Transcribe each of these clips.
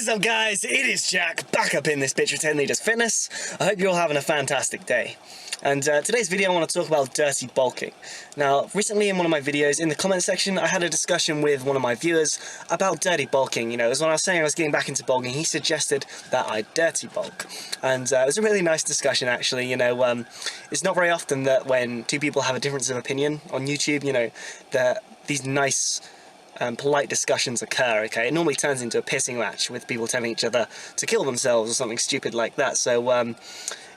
What is up, guys? It is Jack, back up in this bitch with 10 Leaders Fitness. I hope you're all having a fantastic day. And today's video I want to talk about dirty bulking. Now, recently in one of my videos, in the comment section, I had a discussion with one of my viewers about dirty bulking. You know, it was when I was saying I was getting back into bulking, he suggested that I dirty bulk. And it was a really nice discussion, actually. You know, it's not very often that when two people have a difference of opinion on YouTube, you know, that these nice polite discussions occur, okay? It normally turns into a pissing match with people telling each other to kill themselves or something stupid like that. So,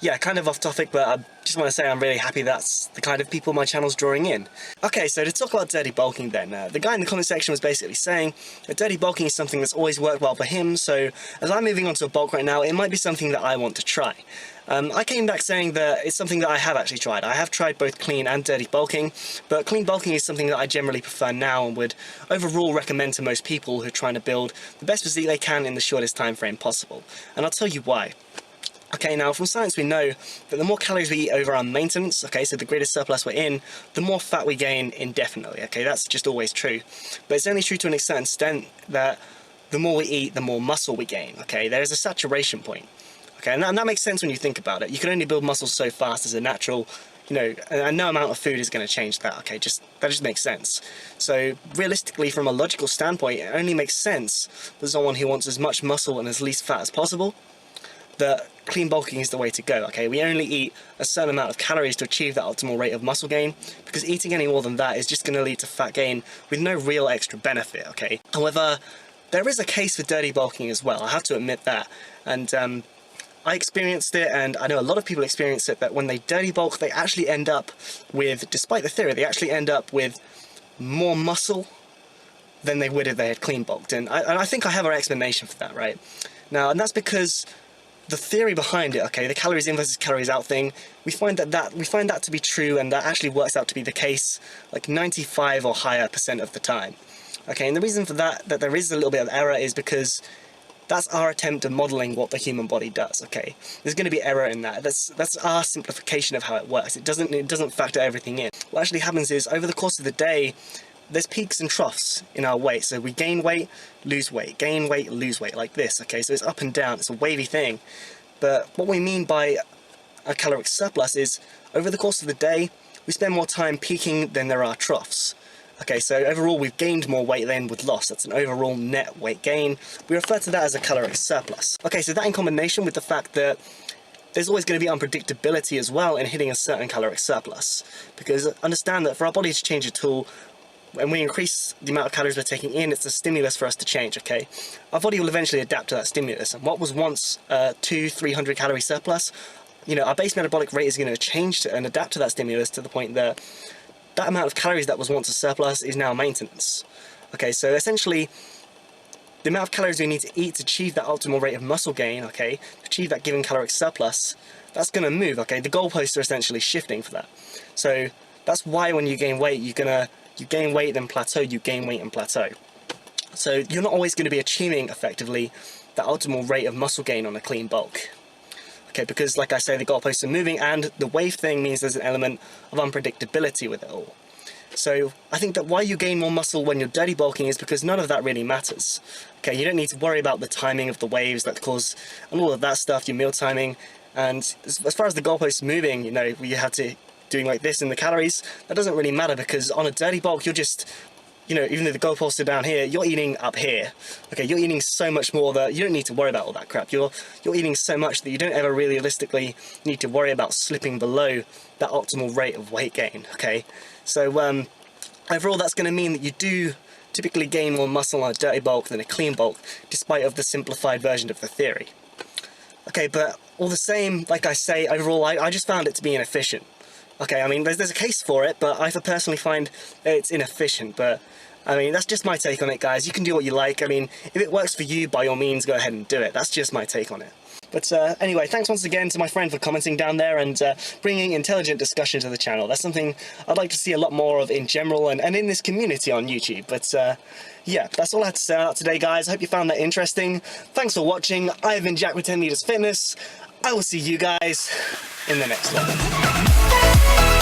yeah, kind of off topic, but I just want to say I'm really happy that's the kind of people my channel's drawing in. Okay, so to talk about dirty bulking then, the guy in the comment section was basically saying that dirty bulking is something that's always worked well for him, so as I'm moving on to a bulk right now, it might be something that I want to try. I came back saying that it's something that I have actually tried. I have tried both clean and dirty bulking, but clean bulking is something that I generally prefer now and would overall recommend to most people who are trying to build the best physique they can in the shortest time frame possible. And I'll tell you why. Okay, now from science we know that the more calories we eat over our maintenance, okay, so the greater surplus we're in, the more fat we gain indefinitely, okay, that's just always true. But it's only true to an extent that the more we eat, the more muscle we gain, okay, there is a saturation point. Okay, and that makes sense when you think about it. You can only build muscle so fast as a natural, you know, and no amount of food is going to change that, okay, that just makes sense. So realistically, from a logical standpoint, it only makes sense for someone who wants as much muscle and as least fat as possible, that clean bulking is the way to go, okay? We only eat a certain amount of calories to achieve that optimal rate of muscle gain, because eating any more than that is just going to lead to fat gain with no real extra benefit, okay? However, there is a case for dirty bulking as well, I have to admit that, and I experienced it, and I know a lot of people experience it, that when they dirty bulk, they actually end up with, despite the theory, they actually end up with more muscle than they would if they had clean bulked. And I think I have an explanation for that, right? Now, and that's because the theory behind it, okay, the calories in versus calories out thing, we find that to be true, and that actually works out to be the case like 95 or higher % of the time. Okay, and the reason for that there is a little bit of error is because that's our attempt at modelling what the human body does, okay? There's going to be error in that. That's our simplification of how it works. It doesn't factor everything in. What actually happens is, over the course of the day, there's peaks and troughs in our weight. So we gain weight, lose weight, gain weight, lose weight, like this, okay? So it's up and down, it's a wavy thing. But what we mean by a caloric surplus is, over the course of the day, we spend more time peaking than there are troughs. Okay, so overall we've gained more weight than we've lost. That's an overall net weight gain. We refer to that as a caloric surplus. Okay, so that in combination with the fact that there's always going to be unpredictability as well in hitting a certain caloric surplus. Because understand that for our body to change at all, when we increase the amount of calories we're taking in, it's a stimulus for us to change, okay? Our body will eventually adapt to that stimulus, and what was once 200-300 calorie surplus, you know, our base metabolic rate is going to change and adapt to that stimulus to the point that that amount of calories that was once a surplus is now maintenance. Okay, so essentially, the amount of calories we need to eat to achieve that optimal rate of muscle gain, okay, to achieve that given caloric surplus, that's going to move, okay? The goalposts are essentially shifting for that. So that's why when you gain weight, you gain weight then plateau, you gain weight and plateau. So you're not always going to be achieving effectively the optimal rate of muscle gain on a clean bulk. Okay, because like I say, the goalposts are moving, and the wave thing means there's an element of unpredictability with it all. So I think that why you gain more muscle when you're dirty bulking is because none of that really matters. Okay, you don't need to worry about the timing of the waves that cause, and all of that stuff, your meal timing, and as far as the goalposts moving, you know, you have to doing like this in the calories, that doesn't really matter, because on a dirty bulk, you're just, you know, even though the goalposts are down here, you're eating up here. Okay, you're eating so much more that you don't need to worry about all that crap. You're eating so much that you don't ever realistically need to worry about slipping below that optimal rate of weight gain, okay? So, overall, that's going to mean that you do typically gain more muscle on a dirty bulk than a clean bulk, despite of the simplified version of the theory. Okay, but all the same, like I say, overall, I just found it to be inefficient. Okay, I mean, there's a case for it, but I personally find that it's inefficient, but I mean, that's just my take on it, guys. You can do what you like. I mean, if it works for you, by all means, go ahead and do it. That's just my take on it. But anyway, thanks once again to my friend for commenting down there and bringing intelligent discussion to the channel. That's something I'd like to see a lot more of in general and in this community on YouTube. But yeah, that's all I had to say about today, guys. I hope you found that interesting. Thanks for watching. I've been Jack with 10 Leaders Fitness. I will see you guys in the next one.